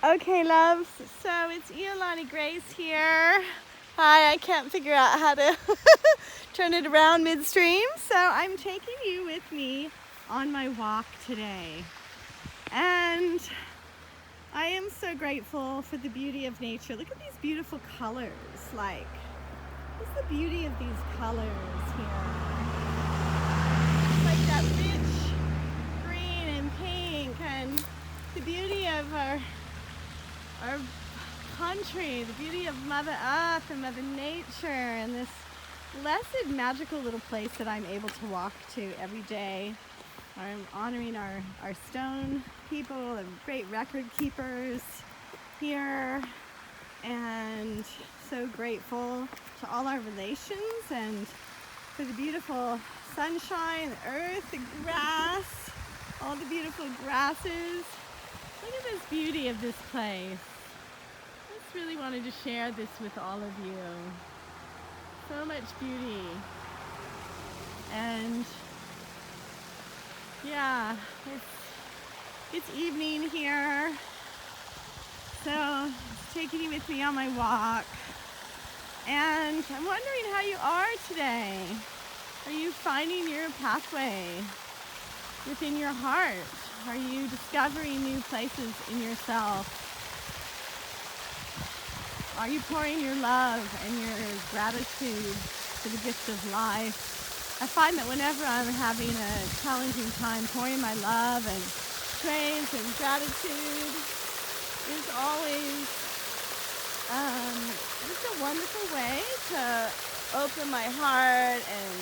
Okay, loves, so it's Iolani Grace here. Hi, I can't figure out how to turn it around midstream, so I'm taking you with me on my walk today. And I am so grateful for the beauty of nature. Look at these beautiful colors. What's the beauty of these colors here? It's like that rich green and pink, and the beauty of our country, the beauty of Mother Earth and Mother Nature, and this blessed, magical little place that I'm able to walk to every day. I'm honoring our stone people, the great record keepers here, and so grateful to all our relations and for the beautiful sunshine, the earth, the grass, all the beautiful grasses. Look at this beauty of this place. I just really wanted to share this with all of you. So much beauty. And yeah, it's evening here. So it's taking you with me on my walk. And I'm wondering how you are today. Are you finding your pathway within your heart? Are you discovering new places in yourself? Are you pouring your love and your gratitude for the gift of life? I find that whenever I'm having a challenging time, pouring my love and praise and gratitude is always just a wonderful way to open my heart and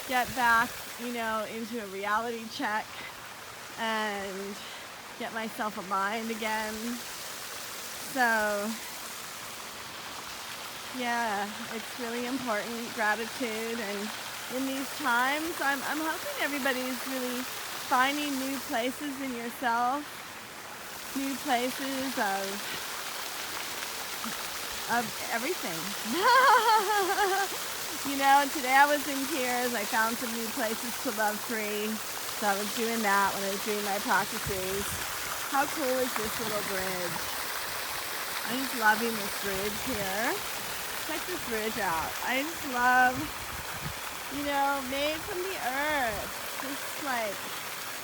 get back, into a reality check and get myself aligned again. So yeah, it's really important, gratitude, and in these times, I'm hoping everybody's really finding new places in yourself, new places of everything. Today I was in tears. I found some new places to love free, so I was doing that when I was doing my practices. How cool is this little bridge? I'm just loving this bridge here. Check this bridge out. I just love, made from the earth. Just like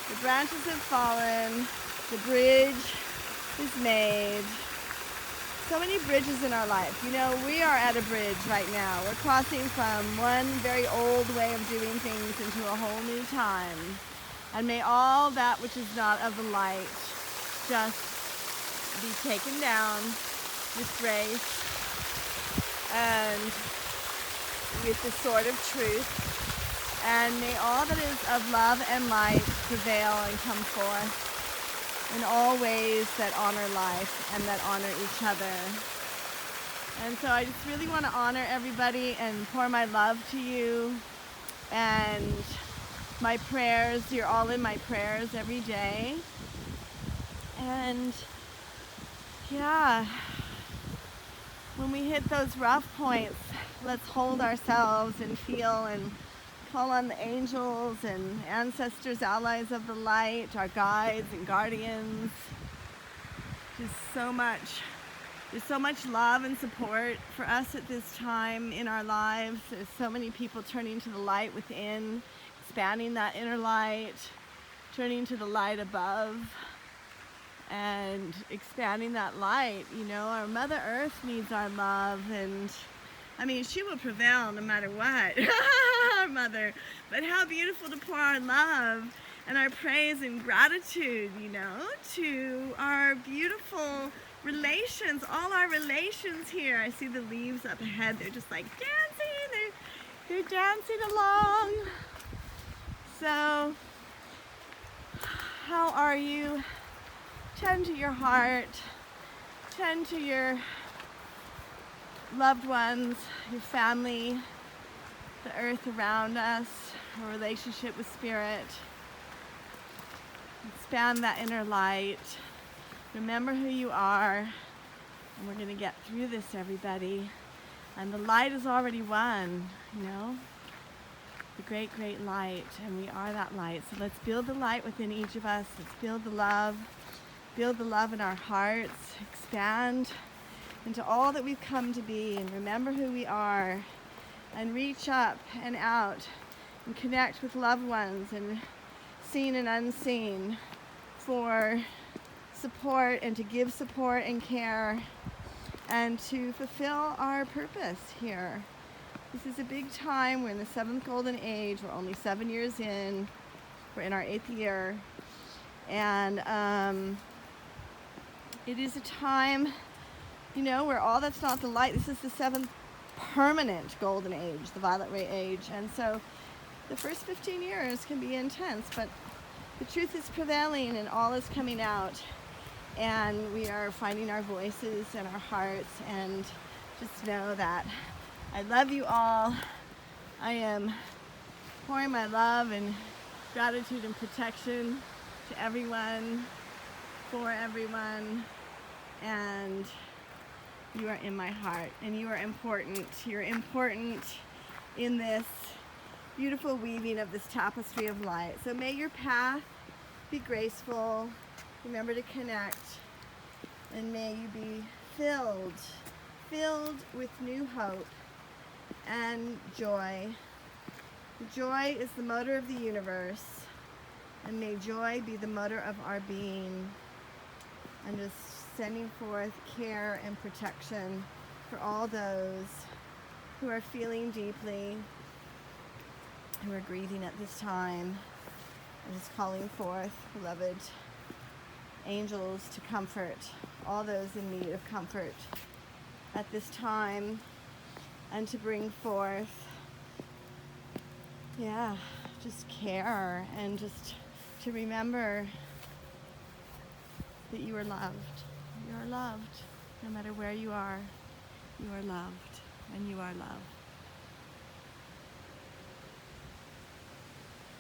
the branches have fallen, the bridge is made. So many bridges in our life. We are at a bridge right now. We're crossing from one very old way of doing things into a whole new time. And may all that which is not of the light just be taken down with grace and with the sword of truth, and may all that is of love and light prevail and come forth in all ways that honor life and that honor each other. And so I just really want to honor everybody and pour my love to you and my prayers. You're all in my prayers every day. And yeah, when we hit those rough points, let's hold ourselves and feel and call on the angels and ancestors, allies of the light, our guides and guardians. Just so much. There's so much love and support for us at this time in our lives. There's so many people turning to the light within, expanding that inner light, turning to the light above, and expanding that light. Our Mother Earth needs our love, and she will prevail no matter what, our mother. But how beautiful to pour our love and our praise and gratitude, to our beautiful relations, all our relations here. I see the leaves up ahead. They're just like dancing. They're dancing along. So, how are you? Tend to your heart. Tend to your loved ones, your family, the earth around us, our relationship with spirit. Expand that inner light. Remember who you are. And we're going to get through this, everybody. And the light is already won, the great, great light. And we are that light. So let's build the light within each of us. Let's build the love. build the love in our hearts, expand into all that we've come to be, and remember who we are, and reach up and out and connect with loved ones and seen and unseen for support and to give support and care and to fulfill our purpose here. This is a big time. We're in the 7th golden age. We're only 7 years in. We're in our 8th year. And it is a time, you know, where all that's not the light. This is the 7th permanent golden age, the violet ray age. And so the first 15 years can be intense, but the truth is prevailing and all is coming out. And we are finding our voices and our hearts, and just know that I love you all. I am pouring my love and gratitude and protection to everyone, for everyone, and you are in my heart, and you are important. You're important in this beautiful weaving of this tapestry of light. So may your path be graceful. Remember to connect, and may you be filled with new hope and joy. Joy is the motor of the universe, and may joy be the motor of our being, and just sending forth care and protection for all those who are feeling deeply, who are grieving at this time, and just calling forth, beloved angels, to comfort all those in need of comfort at this time, and to bring forth, just care, and just to remember that you are loved. You are loved. No matter where you are, you are loved, and you are loved.